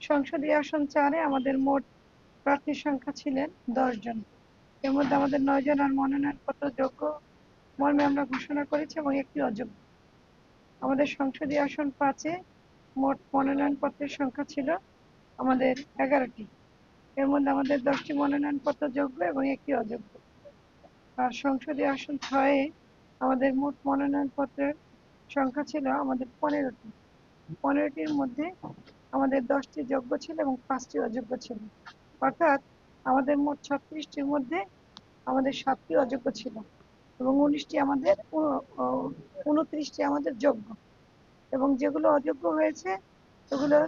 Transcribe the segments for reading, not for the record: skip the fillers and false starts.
সংসদীয় আসন ৪-এ আমাদের মোট প্রার্থীর সংখ্যা ছিলেন ১০ জন। এর মধ্যে আমাদের ৯ জনের মনোনয়নপত্র যোগ্য মর্মে আমরা ঘোষণা করেছি এবং একটি অযোগ্য। আমাদের সংসদীয় আসন ৫-এ মোট মনোনয়নপত্রের সংখ্যা ছিল আমাদের ১১টি। এর মধ্যে আমাদের ১০টি মনোনয়নপত্র যোগ্য এবং একটি অযোগ্য। আর সংসদীয় আসন ৬-এ আমাদের মোট মনোনয়নপত্রের সংখ্যা ছিল আমাদের ১৫টি। ১৫টির মধ্যে আমাদের 10টি যোগ্য ছিল এবং 5টি অযোগ্য ছিল। অর্থাৎ আমাদের মোট 36টির মধ্যে আমাদের 7টি অযোগ্য ছিল এবং 29টি আমাদের 29টি আমাদের যোগ্য। এবং যেগুলো অযোগ্য হয়েছে সেগুলো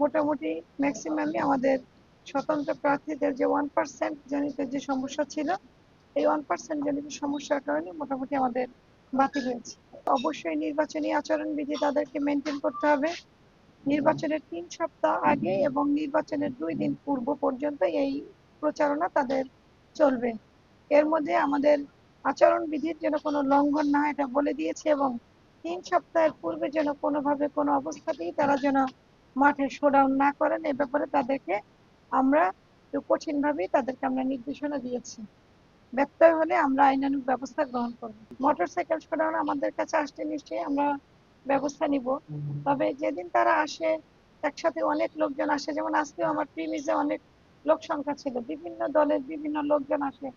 মোটামুটি ম্যাক্সিমামই আমাদের স্বতন্ত্র প্রার্থীদের যে 1% জনিত যে সমস্যা ছিল, এই 1% জনিত সমস্যার কারণে মোটামুটি আমাদের বাতিল হয়েছে। অবশ্যই নির্বাচনী আচরণবিধি তাদেরকে মেনটেন করতে হবে। নির্বাচনের 3 সপ্তাহ আগে এবং নির্বাচনের 2 দিন পূর্ব পর্যন্ত এই প্রচারণা তাদের চলবে। এর মধ্যে আমাদের আচরণবিধির যেন কোনো লঙ্ঘন না হয় এটা বলে দিয়েছে এবং 3 সপ্তাহের পূর্বে যেন কোনোভাবে কোনো অবস্থাতেই তারা যেন মাঠে শোডাউন না করেন, এ ব্যাপারে তাদেরকে আমরা একটু কঠিনভাবেই তাদেরকে আমরা নির্দেশনা দিয়েছি। ব্যত্যয় হলে আমরা আইনানুগ ব্যবস্থা গ্রহণ করব। মোটরসাইকেল শোডাউন আমাদের কাছে আসলে নিশ্চয়ই আমরা ব্যবস্থা নিব। তবে যেদিন তারা আসে একসাথে অনেক লোকজন আসে, যেমন আজকেও আমার প্রিমিজে অনেক লোক সংখ্যা ছিল, বিভিন্ন দলের বিভিন্ন লোকজন আসে,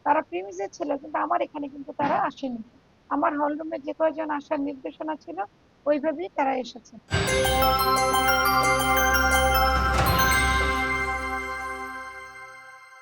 তারা প্রিমিজে ছিল কিন্তু আমার এখানে কিন্তু তারা আসেনি। আমার হলরুমে যে কয়জন আসার নির্দেশনা ছিল ওইভাবেই তারা এসেছে।